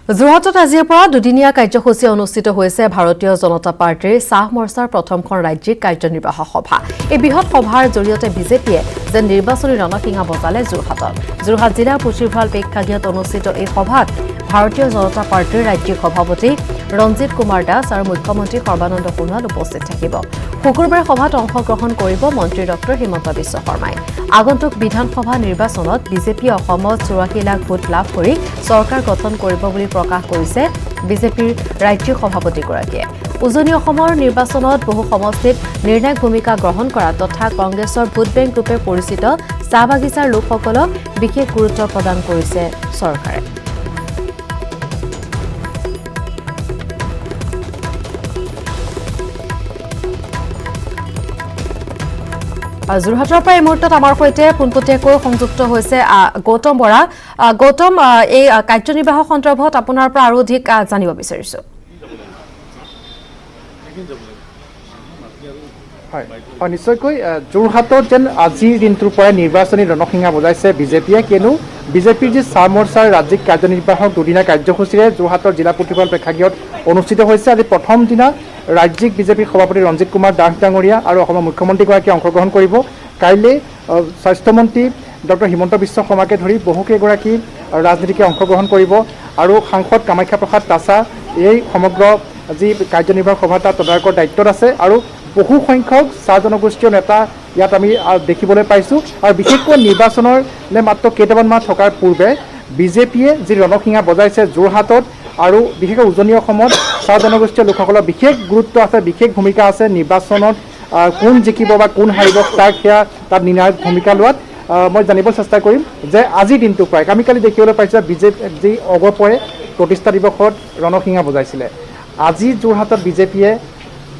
যোৰহাটত আজিৰ পৰা দুদিনীয়া কাৰ্যসূচী অনুষ্ঠিত হৈছে ভাৰতীয় জনতা পাৰ্টিৰ চাহ মৰ্চাৰ প্ৰথমখন ৰাজ্যিক কাৰ্যনিৰ্বাহক সভা। এই বৃহৎ সভাৰ জৰিয়তে বিজেপিয়ে যে নিৰ্বাচনী ৰণসিঙা বজালে যোৰহাটত। যোৰহাট জিলাৰ পুথিভঁৰাল প্ৰেক্ষাগৃহত অনুষ্ঠিত এই সভাত ভাৰতীয় জনতা পাৰ্টিৰ ৰাজ্যিক সভাপতি ৰঞ্জিত কুমাৰ দাস আৰু মুখ্যমন্ত্ৰী সৰ্বানন্দ সোণোৱাল উপস্থিত থাকিব। শুকুৰবাৰে সভাত অংশগ্ৰহণ কৰিব মন্ত্ৰী ডক্টৰ হিমন্ত বিশ্ব শৰ্মাই। আগন্তুক বিধানসভা নিৰ্বাচনত বিজেপিয়ে অসমত 84 লাখ ভোট লাভ কৰি চৰকাৰ গঠন কৰিব বুলি প্ৰকাশ কৰিছে বিজেপিৰ ৰাজ্যিক সভাপতিগৰাকীয়ে। উজনি অসমৰ নিৰ্বাচনত বহু সমষ্টিত নিৰ্ণায়ক ভূমিকা গ্ৰহণ কৰা তথা কংগ্ৰেছৰ ভোট বেংক ৰূপে পৰিচিত চাহ বাগিচাৰ লোকসকলক বিশেষ গুৰুত্ব প্ৰদান কৰিছে চৰকাৰে। যোৰহাটৰ পৰা এই মুহূৰ্তত আমাৰ সৈতে পোনপটীয়াকৈ সংযুক্ত হৈছে গৌতম বৰা। গৌতম, এই কাৰ্যনিৰ্বাহক সন্দৰ্ভত আপোনাৰ পৰা আৰু অধিক জানিব বিচাৰিছো। হয়, নিশ্চয়কৈ যোৰহাটত যেন আজিৰ দিনটোৰ পৰাই নিৰ্বাচনী ৰণসিঙা বজাইছে বিজেপিয়ে, কিয়নো বিজেপিৰ যি চাহ মৰ্চাৰ ৰাজ্যিক কাৰ্যনিৰ্বাহক দুদিনীয়া কাৰ্যসূচীৰে যোৰহাটৰ জিলা পুথিভঁৰাল প্ৰেক্ষাগৃহত অনুষ্ঠিত হৈছে। আজি প্ৰথম দিনা ৰাজ্যিক বিজেপিৰ সভাপতি ৰঞ্জিত কুমাৰ দাস ডাঙৰীয়া আৰু অসমৰ মুখ্যমন্ত্ৰীগৰাকীয়ে অংশগ্ৰহণ কৰিব। কাইলৈ স্বাস্থ্যমন্ত্ৰী ডক্টৰ হিমন্ত বিশ্ব শৰ্মাকে ধৰি বহুকেইগৰাকী ৰাজনীতিকে অংশগ্ৰহণ কৰিব আৰু সাংসদ কামাখ্যা প্ৰসাদ তাছা এই সমগ্ৰ যি কাৰ্যনিৰ্বাহক সভা তাত তদাৰকৰ দায়িত্বত আছে আৰু বহু সংখ্যক চাহ জনগোষ্ঠীয় নেতা ইয়াত আমি দেখিবলৈ পাইছোঁ। আৰু বিশেষকৈ নিৰ্বাচনলৈ মাত্ৰ কেইটামান মাহ থকাৰ পূৰ্বে বিজেপিয়ে যি ৰণসিঙা বজাইছে যোৰহাটত আৰু বিশেষকৈ উজনি অসমত চাহ জনগোষ্ঠীয় লোকসকলৰ বিশেষ গুৰুত্ব আছে, বিশেষ ভূমিকা আছে নিৰ্বাচনত কোন জিকিব বা কোন হাৰিব তাত নিৰ্ণায়ক ভূমিকা লোৱাত। মই জানিব চেষ্টা কৰিম যে আজিৰ দিনটো প্ৰায় আমি কালি দেখিবলৈ পাইছোঁ বিজেপি যি অগপৰে প্ৰতিষ্ঠা দিৱসত ৰণসিঙা বজাইছিলে, আজি যোৰহাটত বিজেপিয়ে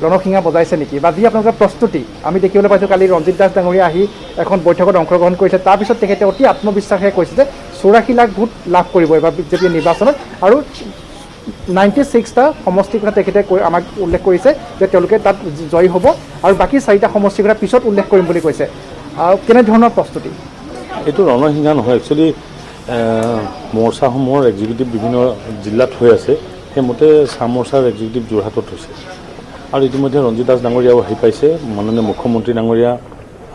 ৰণসিঙা বজাইছে নেকি বা যি আপোনালোকৰ প্ৰস্তুতি আমি দেখিবলৈ পাইছোঁ। কালি ৰঞ্জিত দাস ডাঙৰীয়া আহি এখন বৈঠকত অংশগ্ৰহণ কৰিছে, তাৰপিছত তেখেতে অতি আত্মবিশ্বাসেৰে কৈছে যে 84 লাখ ভোট লাভ কৰিব এইবাৰ বিজেপিয়ে নিৰ্বাচনত আৰু 96টা সমষ্টিৰ কথা তেখেতে আমাক উল্লেখ কৰিছে যে তেওঁলোকে তাত জয়ী হ'ব আৰু বাকী 4টা সমষ্টিৰ কথা পিছত উল্লেখ কৰিম বুলি কৈছে। কেনেধৰণৰ প্ৰস্তুতি? এইটো ৰণসিঙা নহয়, একচুৱেলি মৰ্চাসমূহৰ এক্সিকিউটিভ বিভিন্ন জিলাত হৈ আছে, সেইমতে চাহ মৰ্চাৰ এক্সিকিউটিভ যোৰহাটত হৈছে আৰু ইতিমধ্যে ৰঞ্জিত দাস ডাঙৰীয়াও আহি পাইছে, মাননীয় মুখ্যমন্ত্ৰী ডাঙৰীয়া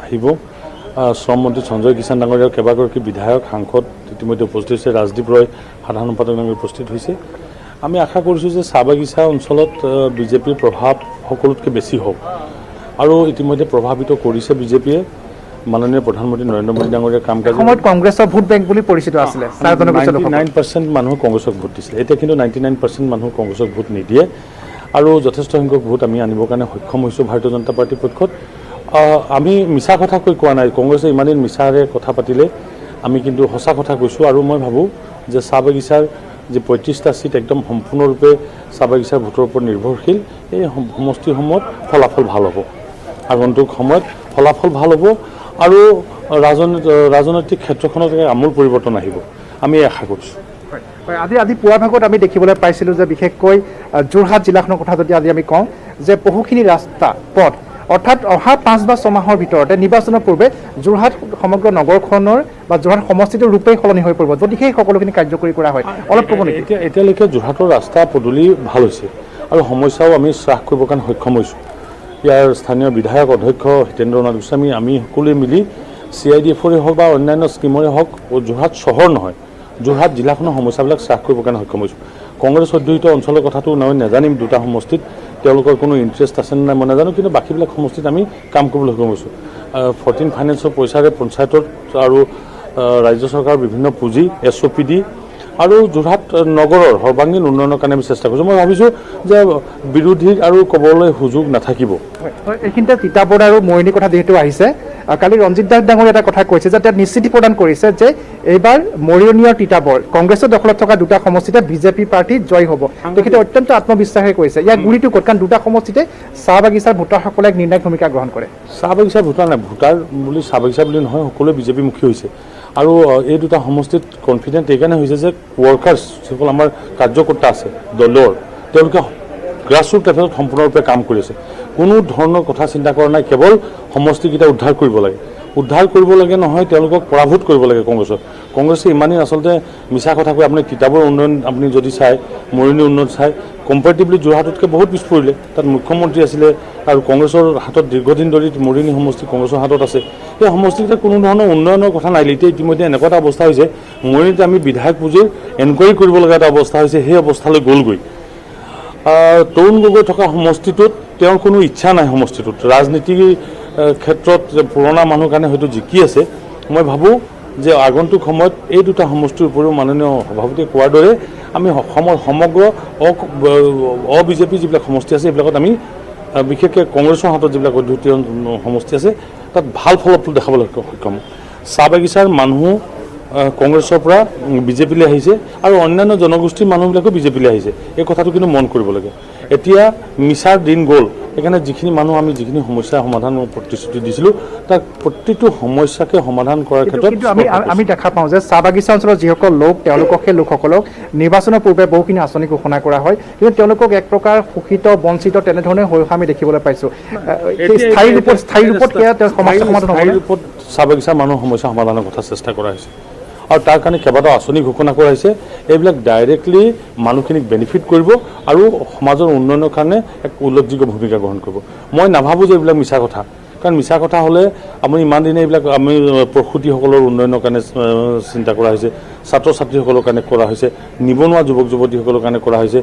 আহিব, শ্ৰম মন্ত্ৰী সঞ্জয় কিষাণ ডাঙৰীয়া, কেইবাগৰাকী বিধায়ক সাংসদ ইতিমধ্যে উপস্থিত হৈছে, ৰাজদীপ ৰয় সাধাৰণ সম্পাদক ডাঙৰীয়া উপস্থিত হৈছে। আমি আশা কৰিছোঁ যে চাহ বাগিচা অঞ্চলত বিজেপিৰ প্ৰভাৱ সকলোতকৈ বেছি হওক আৰু ইতিমধ্যে প্ৰভাৱিত কৰিছে বিজেপিয়ে। মাননীয় প্ৰধানমন্ত্ৰী নৰেন্দ্ৰ মোদী ডাঙৰীয়াৰ কাম কাজ সময়ত কংগ্ৰেছৰ ভোট বেংক বুলি পৰিচিত আছিলে, 99% মানুহ কংগ্ৰেছক ভোট দিছিলে, এতিয়া কিন্তু 99% মানুহ কংগ্ৰেছক ভোট নিদিয়ে আৰু যথেষ্ট সংখ্যক ভোট আমি আনিবৰ কাৰণে সক্ষম হৈছোঁ ভাৰতীয় জনতা পাৰ্টীৰ পক্ষত। আমি মিছা কথা কৈ কোৱা নাই, কংগ্ৰেছে ইমান দিন মিছাৰে কথা পাতিলে, আমি কিন্তু সঁচা কথা কৈছোঁ আৰু মই ভাবোঁ যে চাহ বাগিচাৰ যি 35টা ছিট একদম সম্পূৰ্ণৰূপে চাহ বাগিচাৰ ভোটৰ ওপৰত নিৰ্ভৰশীল। এই সমষ্টিসমূহত ফলাফল ভাল হ'ব, আগন্তুক সময়ত ফলাফল ভাল হ'ব আৰু ৰাজনৈতিক ক্ষেত্ৰখনত আমূল পৰিৱৰ্তন আহিব, আমি আশা কৰিছোঁ। আজি পুৱাৰ ভাগত আমি দেখিবলৈ পাইছিলোঁ যে বিশেষকৈ যোৰহাট জিলাখনৰ কথা যদি আজি আমি কওঁ যে বহুখিনি ৰাস্তা পথ অৰ্থাৎ অহা 5 বা 6 মাহৰ ভিতৰতে নিৰ্বাচনৰ পূৰ্বে যোৰহাট সমগ্ৰ নগৰখনৰ বা যোৰহাট সমষ্টিটোৰ ৰূপেই সলনি হৈ পৰিব যদি সেই সকলোখিনি কাৰ্যকৰী কৰা হয়। অলপ ক'ব নেকি? এতিয়ালৈকে যোৰহাটৰ ৰাস্তা পদূলি ভাল হৈছে আৰু সমস্যাও আমি হ্ৰাস কৰিবৰ কাৰণে সক্ষম হৈছোঁ। ইয়াৰ স্থানীয় বিধায়ক অধ্যক্ষ হিতেন্দ্ৰনাথ গোস্বামী আমি সকলোৱে মিলি CIDF-ৰে হওক বা অন্যান্য স্কিমৰে হওক যোৰহাট চহৰ নহয় যোৰহাট জিলাখনৰ সমস্যাবিলাক হ্ৰাস কৰিবৰ কাৰণে সক্ষম হৈছোঁ। কংগ্ৰেছ অধ্যুষিত অঞ্চলৰ কথাটো মই নাজানিম, 2টা সমষ্টিত তেওঁলোকৰ কোনো ইণ্টাৰেষ্ট আছে নে নাই মই নাজানো, কিন্তু বাকীবিলাক সমষ্টিত আমি কাম কৰিবলৈ সক্ষম হৈছোঁ। 14 ফাইনেন্সৰ পইচাৰে পঞ্চায়তৰ আৰু ৰাজ্য চৰকাৰৰ বিভিন্ন পুঁজি SOPD আৰু যোৰহাট নগৰৰ সৰ্বাংগীন উন্নয়নৰ কাৰণে আমি চেষ্টা কৰিছোঁ। মই ভাবিছোঁ যে বিৰোধীৰ আৰু ক'বলৈ সুযোগ নাথাকিব। এইখিনিতে তিতাবৰ আৰু মৰিণীৰ কথা যিহেতু আহিছে, কালি ৰঞ্জিত দাস ডাঙৰীয়া এটা কথা কৈছে যে তেওঁ নিশ্চিতি প্ৰদান কৰিছে যে এইবাৰ মৰিয়নী আৰু তিতাবৰ কংগ্ৰেছৰ দখলত থকা 2টা সমষ্টিতে বিজেপি প্ৰাৰ্থী জয় হ'ব। তেখেতে অত্যন্ত আত্মবিশ্বাসেৰে কৈছে। ইয়াৰ গুৰিটো ক'ত? কাৰণ 2টা সমষ্টিতে চাহ বাগিচাৰ ভোটাৰসকলে এক নিৰ্ণায়ক ভূমিকা গ্ৰহণ কৰে। চাহ বাগিচাৰ ভোটাৰ নাই, ভোটাৰ বুলি চাহ বাগিচা বুলি নহয়, সকলোৱে বিজেপিমুখী হৈছে আৰু এই 2টা সমষ্টিত কনফিডেণ্ট এইকাৰণে হৈছে যে ৱৰ্কাৰ্ছ যিসকল আমাৰ কাৰ্যকৰ্তা আছে দলৰ, তেওঁলোকে গ্ৰাছৰুট লেভেলত সম্পূৰ্ণৰূপে কাম কৰি আছে, কোনো ধৰণৰ কথা চিন্তা কৰা নাই, কেৱল সমষ্টিকেইটা উদ্ধাৰ কৰিব লাগে। উদ্ধাৰ কৰিব লাগে নহয়, তেওঁলোকক পৰাভূত কৰিব লাগে কংগ্ৰেছক। কংগ্ৰেছে ইমানেই আচলতে মিছা কথা কৈ আপুনি কিতাপৰ উন্নয়ন আপুনি যদি চায়, মৰিনী উন্নয়ন চায়, কম্পেৰেটিভলি যোৰহাটতকৈ বহুত পিছ পৰিলে। তাত মুখ্যমন্ত্ৰী আছিলে আৰু কংগ্ৰেছৰ হাতত দীৰ্ঘদিন ধৰি মৰিনী সমষ্টি কংগ্ৰেছৰ হাতত আছে। সেই সমষ্টিকেইটাত কোনো ধৰণৰ উন্নয়নৰ কথা নাই। এতিয়া ইতিমধ্যে এনেকুৱা এটা অৱস্থা হৈছে, মৰিনীত আমি বিধায়ক পুঁজিৰ এনকুৱাৰী কৰিব লগা এটা অৱস্থা হৈছে, সেই অৱস্থালৈ গ'লগৈ। তৰুণ গগৈ থকা সমষ্টিটোত তেওঁৰ কোনো ইচ্ছা নাই। সমষ্টিটোত ৰাজনীতিৰ ক্ষেত্ৰত পুৰণা মানুহৰ কাৰণে হয়তো জিকি আছে। মই ভাবোঁ যে আগন্তুক সময়ত এই দুটা সমষ্টিৰ উপৰিও মাননীয় সভাপতিয়ে কোৱাৰ দৰে আমি অসমৰ সমগ্ৰ বিজেপি যিবিলাক সমষ্টি আছে এইবিলাকত আমি বিশেষকৈ কংগ্ৰেছৰ হাতত যিবিলাক অধ্যুষিত সমষ্টি আছে তাত ভাল ফলাফল দেখাবলৈ সক্ষম। চাহ বাগিচাৰ মানুহ কংগ্ৰেছৰ পৰা বিজেপিলৈ আহিছে আৰু অন্যান্য জনগোষ্ঠীৰ মানুহবিলাকো বিজেপিলৈ আহিছে। এই কথাটো কিন্তু মন কৰিব লাগে। এতিয়া মিছাৰ দিন গ'ল। সেইকাৰণে যিখিনি মানুহ আমি যিখিনি সমস্যা সমাধানৰ প্ৰতিশ্ৰুতি দিছিলোঁ তাক প্ৰতিটো সমস্যাকে সমাধান কৰাৰ ক্ষেত্ৰত কিন্তু আমি দেখা পাওঁ যে চাহ বাগিচা অঞ্চলৰ যিসকল লোক তেওঁলোকক সেই লোকসকলক নিৰ্বাচনৰ পূৰ্বে বহুখিনি আঁচনি ঘোষণা কৰা হয়, কিন্তু তেওঁলোকক এক প্ৰকাৰ শোষিত বঞ্চিত তেনেধৰণে হৈ অহা আমি দেখিবলৈ পাইছোঁ। স্থায়ী ৰূপত সমস্যা সমাধান স্থায়ী ৰূপত চাহ বাগিচাৰ মানুহৰ সমস্যা সমাধানৰ কথা চেষ্টা কৰা হৈছে আৰু তাৰ কাৰণে কেইবাটাও আঁচনি ঘোষণা কৰা হৈছে। এইবিলাক ডাইৰেক্টলি মানুহখিনিক বেনিফিট কৰিব আৰু সমাজৰ উন্নয়নৰ কাৰণে এক উল্লেখযোগ্য ভূমিকা গ্ৰহণ কৰিব। মই নাভাবোঁ যে এইবিলাক মিছা কথা, কাৰণ মিছা কথা হ'লে আপুনি ইমান দিনে এইবিলাক আমি প্ৰসূতিসকলৰ উন্নয়নৰ কাৰণে চিন্তা কৰা হৈছে, ছাত্ৰ ছাত্ৰীসকলৰ কাৰণে কৰা হৈছে, নিবনুৱা যুৱক যুৱতীসকলৰ কাৰণে কৰা হৈছে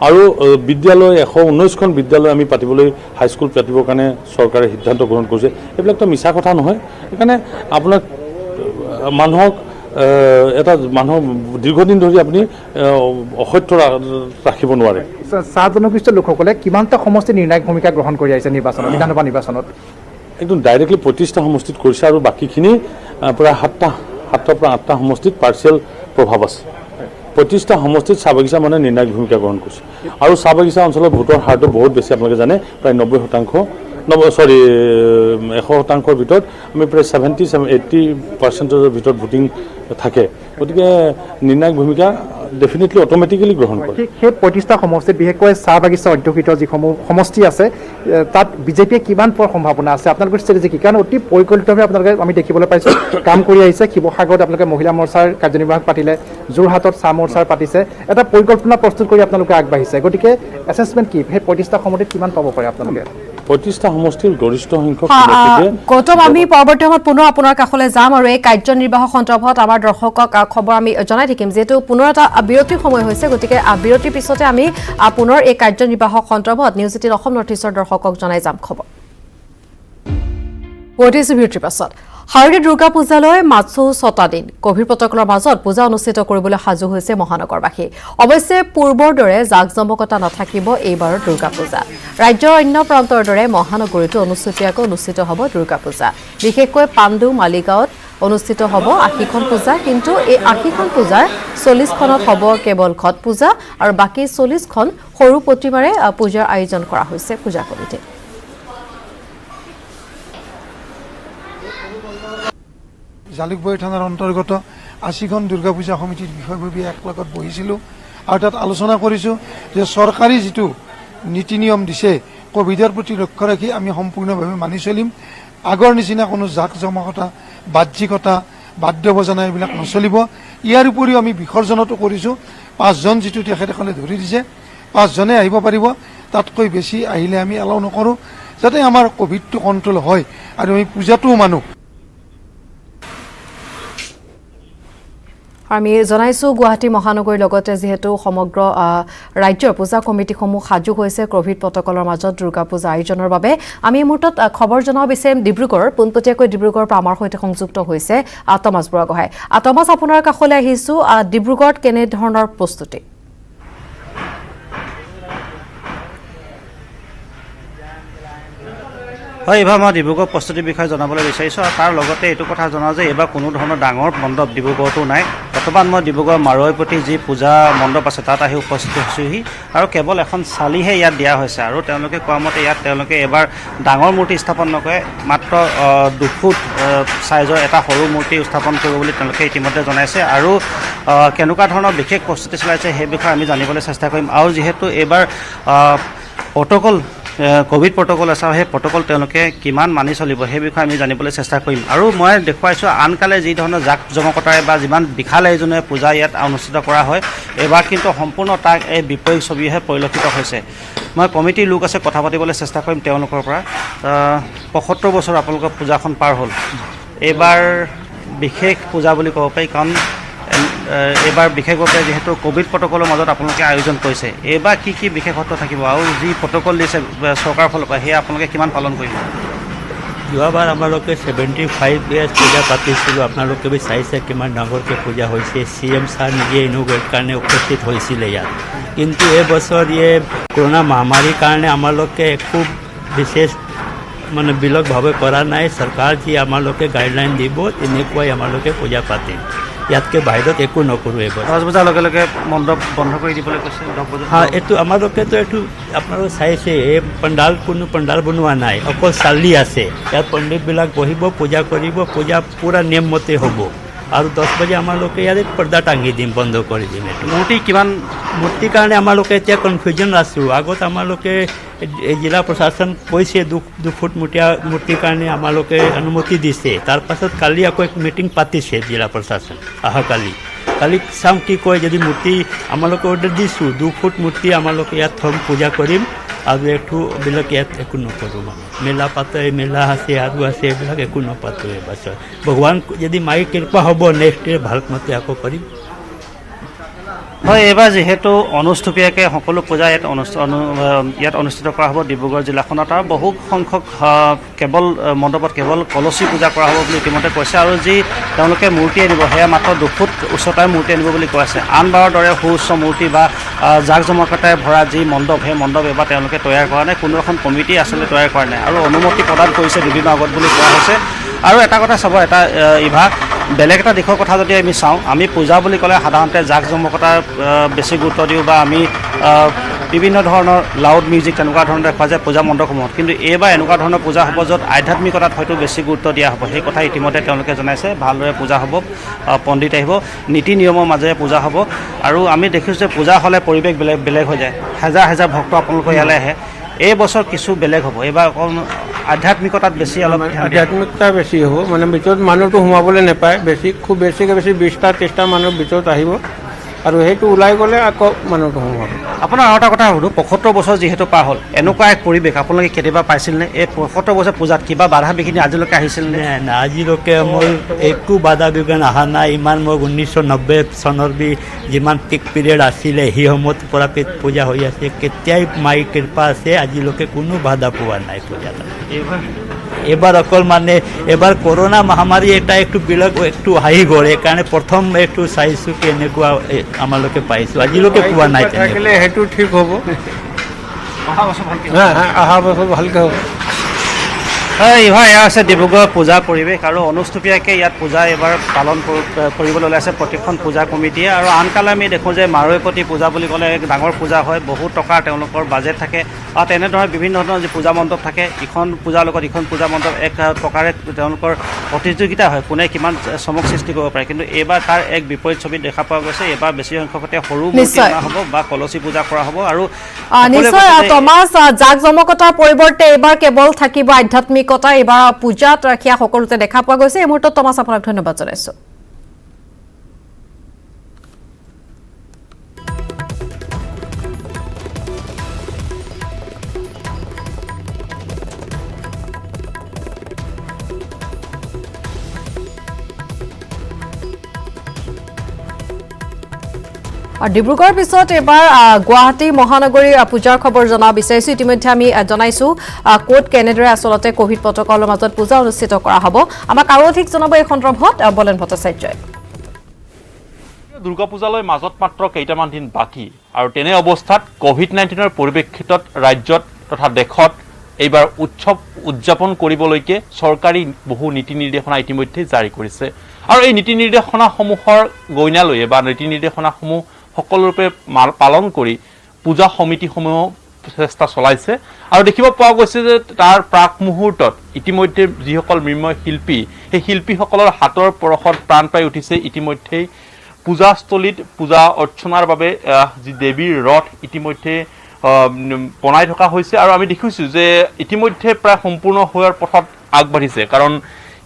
আৰু বিদ্যালয় 119খন বিদ্যালয় আমি পাতিবলৈ হাইস্কুল পাতিবৰ কাৰণে চৰকাৰে সিদ্ধান্ত গ্ৰহণ কৰিছে। এইবিলাকতো মিছা কথা নহয়। সেইকাৰণে আপোনাক মানুহক এটা মানুহক দীৰ্ঘদিন ধৰি আপুনি অসত্য ৰাখিব নোৱাৰে। চাহ জনগোষ্ঠীয় লোকসকলে কিমানটা সমষ্টি নিৰ্ণায়ক ভূমিকা গ্ৰহণ কৰি আহিছে নিৰ্বাচনত, বিধানসভা নিৰ্বাচনত? একদম ডাইৰেক্টলি 25টা সমষ্টিত কৰিছে আৰু বাকীখিনি প্ৰায় 7টা পৰা 8টা সমষ্টিত পাৰ্চিয়েল প্ৰভাৱ আছে। 25টা সমষ্টিত চাহ বাগিচা মানে নিৰ্ণায়ক ভূমিকা গ্ৰহণ কৰিছে আৰু চাহ বাগিচা অঞ্চলৰ ভোটৰ হাৰটো বহুত বেছি। আপোনালোকে জানে প্ৰায় 100%ৰ ভিতৰত আমি প্ৰায় 70-80% ভিতৰত ভোটিং থাকে। গতিকে নিৰ্ণায়ক ভূমিকা ডেফিনেটলি অট'মেটিকেলি গ্ৰহণ কৰে। সেই 25টা সমষ্টিত বিশেষকৈ চাহ বাগিচা অধ্যুষিত যিসমূহ সমষ্টি আছে তাত বিজেপিয়ে কিমান পোৱাৰ সম্ভাৱনা আছে? আপোনালোকৰ ষ্ট্ৰেটেজি কি? কাৰণ অতি পৰিকল্পিতভাৱে আপোনালোকে আমি দেখিবলৈ পাইছোঁ কাম কৰি আহিছে। শিৱসাগৰত আপোনালোকে মহিলা মৰ্চাৰ কাৰ্যনিৰ্বাহক পাতিলে, যোৰহাটত চাহ মৰ্চাৰ পাতিছে, এটা পৰিকল্পনা প্ৰস্তুত কৰি আপোনালোকে আগবাঢ়িছে। গতিকে এছেছমেণ্ট কি সেই 25টা সমষ্টিত কিমান পাব পাৰে আপোনালোকে? 25টা সমষ্টিৰ গৰিষ্ঠ সংখ্যক গৌতম, আমি পৰৱৰ্তী সময়ত পুনৰ আপোনাৰ কাষলৈ যাম আৰু এই কাৰ্যনিৰ্বাহক সন্দৰ্ভত আমাৰ দৰ্শকক খবৰ আমি জনাই থাকিম। যিহেতু পুনৰ এটা বিৰতিৰ সময় হৈছে, গতিকে বিৰতিৰ পিছতে আমি পুনৰ এই কাৰ্যনিৰ্বাহক সন্দৰ্ভত নিউজ 18 অসম নৰ্থ ইষ্টৰ দৰ্শকক জনাই যাম খবৰ। বিৰতিৰ পাছত শাৰদীয় দুৰ্গা পূজালৈ মাথো 6টা দিন। কোভিড প্ৰটকলৰ মাজত পূজা অনুষ্ঠিত কৰিবলৈ সাজু হৈছে মহানগৰবাসী। অৱশ্যে পূৰ্বৰ দৰে জাকজমকতা নাথাকিব এইবাৰৰ দুৰ্গা পূজা। ৰাজ্যৰ অন্য প্ৰান্তৰ দৰে মহানগৰীতো অনুষ্ঠিত হ'ব দুৰ্গা পূজা। বিশেষকৈ পাণ্ডু মালিগাঁৱত অনুষ্ঠিত হ'ব 80খন পূজা, কিন্তু এই 80খন পূজাৰ 40খনত হ'ব কেৱল ঘট পূজা আৰু বাকী 40খন সৰু প্ৰতিমাৰে পূজাৰ আয়োজন কৰা হৈছে পূজা কমিটিয়ে। জালুকবাৰী থানাৰ অন্তৰ্গত 80খন দুৰ্গা পূজা সমিতিৰ বিষয়ববীয়া একলগত বহিছিলোঁ আৰু তাত আলোচনা কৰিছোঁ যে চৰকাৰী যিটো নীতি নিয়ম দিছে কোভিডৰ প্ৰতি লক্ষ্য ৰাখি আমি সম্পূৰ্ণভাৱে মানি চলিম। আগৰ নিচিনা কোনো জাক জমকতা, বাহ্যিকতা, বাদ্য বজনা এইবিলাক নচলিব। ইয়াৰ উপৰিও আমি বিসৰ্জনতো কৰিছোঁ। 5জন যিটো তেখেতসকলে ধৰি দিছে 5জনে আহিব পাৰিব, তাতকৈ বেছি আহিলে আমি এলাউ নকৰোঁ, যাতে আমাৰ কোভিডটো কণ্ট্ৰল হয় আৰু আমি পূজাটোও মানো। আমি জনাইছোঁ গুৱাহাটী মহানগৰীৰ লগতে যিহেতু সমগ্ৰ ৰাজ্যৰ পূজা কমিটিসমূহ সাজু হৈছে কোভিড প্ৰটকলৰ মাজত দুৰ্গা পূজা আয়োজনৰ বাবে। আমি এই মুহূৰ্তত খবৰ জনাব বিচাৰিম ডিব্ৰুগড়ৰ, পোনপটীয়াকৈ ডিব্ৰুগড়ৰ পৰা আমাৰ সৈতে সংযুক্ত হৈছে টমাছ বুঢ়াগোহাঁই। টমাছ, আপোনাৰ কাষলৈ আহিছোঁ। ডিব্ৰুগড়ত কেনেধৰণৰ প্ৰস্তুতি? হয়, এইবাৰ মই ডিব্ৰুগড় প্ৰস্তুতিৰ বিষয়ে জনাবলৈ বিচাৰিছোঁ আৰু তাৰ লগতে এইটো কথা জনাওঁ যে এইবাৰ কোনো ধৰণৰ ডাঙৰ মণ্ডপ ডিব্ৰুগড়তো নাই। বৰ্তমান মই ডিব্ৰুগড় মাৰৈপতি যি পূজা মণ্ডপ আছে তাত আহি উপস্থিত হৈছোঁহি আৰু কেৱল এখন চালিহে ইয়াত দিয়া হৈছে আৰু তেওঁলোকে কোৱা মতে ইয়াত তেওঁলোকে এবাৰ ডাঙৰ মূৰ্তি স্থাপন নকৰে, মাত্ৰ 2 ফুট চাইজৰ এটা সৰু মূৰ্তি স্থাপন কৰিব বুলি তেওঁলোকে ইতিমধ্যে জনাইছে আৰু কেনেকুৱা ধৰণৰ বিশেষ প্ৰস্তুতি চলাইছে সেই বিষয়ে আমি জানিবলৈ চেষ্টা কৰিম। আৰু যিহেতু এইবাৰ প্ৰট'কল কোভিড প্ৰট'কল আছে সেই প্ৰট'কল তেওঁলোকে কিমান মানি চলিব সেই বিষয়ে আমি জানিবলৈ চেষ্টা কৰিম আৰু মই দেখুৱাইছোঁ আনকালে যি ধৰণৰ জাক জমকতাৰে বা যিমান বিশাল আয়োজনে পূজা ইয়াত অনুষ্ঠিত কৰা হয় এইবাৰ কিন্তু সম্পূৰ্ণ তাক এই বিপৰীত ছবিহে পৰিলক্ষিত হৈছে মই কমিটিৰ লোক আছে কথা পাতিবলৈ চেষ্টা কৰিম তেওঁলোকৰ পৰা ৭৫ বছৰ আপোনালোকৰ পূজাখন পাৰ হ'ল এইবাৰ বিশেষ পূজা বুলি ক'ব পাৰি কাৰণ এইবাৰ বিশেষভাৱে যেহেতু কোভিড প্ৰট'কলৰ মাজত আপোনালোকে আয়োজন কৰিছে এইবাৰ কি বিশেষত্ব থাকিব আৰু যি প্ৰট'কল দিছে চৰকাৰৰ ফালৰ পৰা সেয়া আপোনালোকে কিমান পালন কৰিব যোৱাবাৰ আমালোকে 75 ইয়াৰ্ছ পূজা পাতিছিলোঁ আপোনালোকে বি চাইছে কিমান ডাঙৰকৈ পূজা হৈছে CM ছাৰ নিজে ইন'গ্ৰেট কাৰণে উপস্থিত হৈছিলে ইয়াত কিন্তু এইবছৰ কৰোণা মহামাৰীৰ কাৰণে আমালোকে একো বিশেষ মানে বিলগভাৱে কৰা নাই চৰকাৰ যি আমালোকে গাইডলাইন দিব তেনেকুৱাই আমালোকে পূজা পাতিম ইয়াতকৈ বাহিৰত একো নকৰোঁ এইবাৰ 10 বজাৰ লগে লগে মণ্ডপ বন্ধ কৰি দিবলৈ কৈছে 10 বজাত এইটো আমালোকেতো এইটো আপোনালোকে চাইছে এই কোনো পণ্ডাল বনোৱা নাই অকল চালি আছে ইয়াত পণ্ডিতবিলাক বহিব পূজা কৰিব পূজা পূৰা নিয়মমতে হ'ব আৰু 10 বজে আমালোকে ইয়াত পৰ্দা টাঙি দিম বন্ধ কৰি দিম এইটো মূৰ্তিৰ কাৰণে আমালোকে এতিয়া কনফিউজন আছোঁ আগত আমালোকে জিলা প্ৰশাসন কৈছে 2 ফুট মূৰ্তিৰ কাৰণে আমালোকে অনুমতি দিছে তাৰ পাছত কালি আকৌ এক মিটিং পাতিছে জিলা প্ৰশাসন কালি চাওঁ কি কয় যদি মূৰ্তি আমালোকে অৰ্ডাৰ দিছোঁ 2 ফুট মূৰ্তি আমালোকে ইয়াত থম পূজা কৰিম আৰু এইবিলাক ইয়াত একো নকৰোঁ মানে মেলা পাতে মেলা আছে আৰু আছে এইবিলাক একো নপাতোঁ এইবছৰ ভগৱান যদি মাৰ কৃপা হ'ব নেক্সট ইয়েৰ ভালমতে আকৌ কৰিম হয় এইবাৰ যিহেতু অনুষ্টুপীয়াকৈ সকলো পূজা ইয়াত অনুষ্ঠিত কৰা হ'ব ডিব্ৰুগড় জিলাখনত আৰু বহু সংখ্যক কেৱল মণ্ডপত কেৱল কলচী পূজা কৰা হ'ব বুলি ইতিমধ্যে কৈছে আৰু যি তেওঁলোকে মূৰ্তি আনিব সেয়া মাত্ৰ 2 ফুট উচ্চতাৰ মূৰ্তি আনিব বুলি কৈছে আনবাৰৰ দৰে সুউচ্চ মূৰ্তি বা জাক জমকতাৰে ভৰা যি মণ্ডপ সেই মণ্ডপ এইবাৰ তেওঁলোকে তৈয়াৰ কৰা নাই কোনো এখন কমিটি আচলতে তৈয়াৰ কৰা নাই আৰু অনুমতি প্ৰদান কৰিছে দুদিনৰ আগত বুলি কোৱা হৈছে আৰু এটা কথা চাব এটা বেলেগ এটা দিশৰ কথা যদি আমি চাওঁ আমি পূজা বুলি ক'লে সাধাৰণতে জাক জমকতাৰ বেছি গুৰুত্ব দিওঁ বা আমি বিভিন্ন ধৰণৰ লাউড মিউজিক তেনেকুৱা ধৰণৰ দেখা যায় পূজা মণ্ডপসমূহত কিন্তু এইবাৰ এনেকুৱা ধৰণৰ পূজা হ'ব য'ত আধ্যাত্মিকতাত হয়তো বেছি গুৰুত্ব দিয়া হ'ব সেই কথা ইতিমধ্যে তেওঁলোকে জনাইছে ভালদৰে পূজা হ'ব পণ্ডিত আহিব নীতি নিয়মৰ মাজেৰে পূজা হ'ব আৰু আমি দেখিছোঁ যে পূজা হ'লে পৰিৱেশ বেলেগ হৈ যায় হাজাৰ ভক্ত আপোনালোকৰ ইয়ালৈ আহে এই বছৰ কিছু বেলেগ হ'ব এইবাৰ অকণ আধ্যাত্মিকতাত বেছি অলপ আধ্যাত্মিকতা বেছি হ'ব মানে ভিতৰত মানুহটো সোমাবলৈ নাপায় খুব বেছিকৈ 20-30টা মানুহ ভিতৰত আহিব আৰু সেইটো ওলাই গ'লে আকৌ মানুহটো সোমাব আপোনাৰ আৰু এটা কথা সুধোঁ 75 বছৰ যিহেতু পাৰ হ'ল এনেকুৱা এক পৰিৱেশ আপোনালোকে কেতিয়াবা পাইছিলনে এই 75 বছৰ পূজাত কিবা বাধা বিঘিনি আজিলৈকে আহিছিলনে নাই আজিলৈকে মোৰ একো বাধা বিঘিনি অহা নাই ইমান মোক 1990 চনৰ যিমান পিক পিৰিয়ড আছিলে সেই সময়ত পৰা পূজা হৈ আছে কেতিয়াই মাৰ কৃপা আছে আজিলৈকে কোনো বাধা পোৱা নাই পূজাত এবাৰ অকল মানে এবাৰ কৰোণা মহামাৰী একটু বিলগ একটু হাঁহি গ'ল সেইকাৰণে প্ৰথম একটু চাইছোঁ কেনেকুৱা আমালোকে পাইছোঁ আজিলৈকে পোৱা নাই থাকিলে সেইটো ঠিক হ'ব অহা বছৰ ভালকৈ হ'ব এইবাৰ এয়া আছে ডিব্ৰুগড় পূজাৰ পৰিৱেশ আৰু অনুষ্টুপীয়াকৈ ইয়াত পূজা এইবাৰ পালন কৰিবলৈ ওলাইছে প্ৰতিখন পূজা কমিটিয়ে আৰু আনকালে আমি দেখোঁ যে মাৰৈপতি পূজা বুলি ক'লে এক ডাঙৰ পূজা হয় বহুত টকাৰ তেওঁলোকৰ বাজেট থাকে আৰু তেনেধৰণৰ বিভিন্ন ধৰণৰ যি পূজা মণ্ডপ থাকে ইখন পূজাৰ লগত ইখন পূজা মণ্ডপ এক প্ৰকাৰে তেওঁলোকৰ প্ৰতিযোগিতা হয় কোনে কিমান চমক সৃষ্টি কৰিব পাৰে কিন্তু এইবাৰ তাৰ এক বিপৰীত ছবি দেখা পোৱা গৈছে এইবাৰ বেছি সংখ্যকতে সৰু মূৰ্তি অনা হ'ব বা কলচী পূজা কৰা হ'ব আৰু নিশ্চয় টমাছ জাক জমকতাৰ পৰিৱৰ্তে এইবাৰ কেৱল থাকিব আধ্যাত্মিক এইবাৰ পূজাত ৰাখিয়া সকলোতে দেখা পোৱা গৈছে এই মুহূৰ্তত টমাছ আপোনাক ধন্যবাদ জনাইছো ডিব্ৰুগড়ৰ পিছত এবাৰ গুৱাহাটী মহানগৰী পূজাৰ খবৰ জনাব বিচাৰিছো ইতিমধ্যে আমি জনাইছো কোট কেনেদৰে আসলতে কোভিড প্ৰটকলৰ মাজত পূজা অনুষ্ঠিত কৰা হ'ব আমাক আৰু অধিক জনাব এই সন্দৰ্ভত বলেন ভট্টাচাৰ্যই দুৰ্গা পূজালৈ মাজত মাত্ৰ কেইটামান দিন বাকী আৰু তেনে অৱস্থাত কোভিড-19ৰ পৰিপ্ৰেক্ষিতত ৰাজ্যত তথা দেশত এইবাৰ উৎসৱ উদযাপন কৰিবলৈকে চৰকাৰী বহু নীতি নিৰ্দেশনা ইতিমধ্যে জাৰি কৰিছে আৰু এই নীতি নিৰ্দেশনাসমূহৰ গইনালৈয়ে বা নীতি নিৰ্দেশনাসমূহ সকলোৰূপে পালন কৰি পূজা সমিতিসমূহ চেষ্টা চলাইছে আৰু দেখিব পোৱা গৈছে যে তাৰ প্ৰাক মুহূৰ্তত ইতিমধ্যে যিসকল মৃন্ময় শিল্পী সেই শিল্পীসকলৰ হাতৰ পৰশত প্ৰাণ পাই উঠিছে ইতিমধ্যেই পূজাস্থলীত পূজা অৰ্চনাৰ বাবে যি দেৱীৰ ৰথ ইতিমধ্যে বনাই থকা হৈছে আৰু আমি দেখিছোঁ যে ইতিমধ্যে প্ৰায় সম্পূৰ্ণ হোৱাৰ পথত আগবাঢ়িছে কাৰণ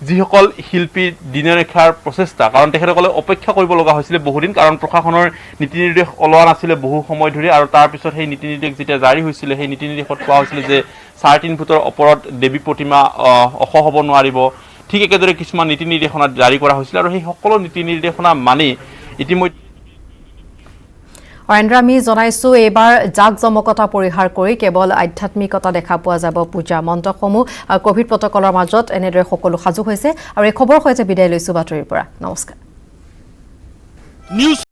যিসকল শিল্পী দিনে নিশাৰ প্ৰচেষ্টা কাৰণ তেখেতসকলে অপেক্ষা কৰিব লগা হৈছিলে বহুদিন কাৰণ প্ৰশাসনৰ নীতি নিৰ্দেশ ওলোৱা নাছিলে বহু সময় ধৰি আৰু তাৰপিছত সেই নীতি নিৰ্দেশ যেতিয়া জাৰি হৈছিলে সেই নীতি নিৰ্দেশত কোৱা হৈছিলে যে 3.5 ফুটৰ ওপৰত দেৱী প্ৰতিমা ওখ হ'ব নোৱাৰিব ঠিক একেদৰে কিছুমান নীতি নিৰ্দেশনা জাৰি কৰা হৈছিল আৰু সেই সকলো নীতি নিৰ্দেশনা মানি ইতিমধ্যে অৰেন্দ্ৰ আমি জনাইছো এবাৰ জাকজমকতা পৰিহাৰ কৰি কেৱল আধ্যাত্মিকতা দেখা পোৱা যাব পূজা মণ্ডপসমূহ কোভিড প্ৰটকলৰ মাজত এনেদৰে সকলো সাজু হৈছে আৰু এই খবৰ সৈতে বিদায় লৈছো বাতৰিৰ পৰা নমস্কাৰ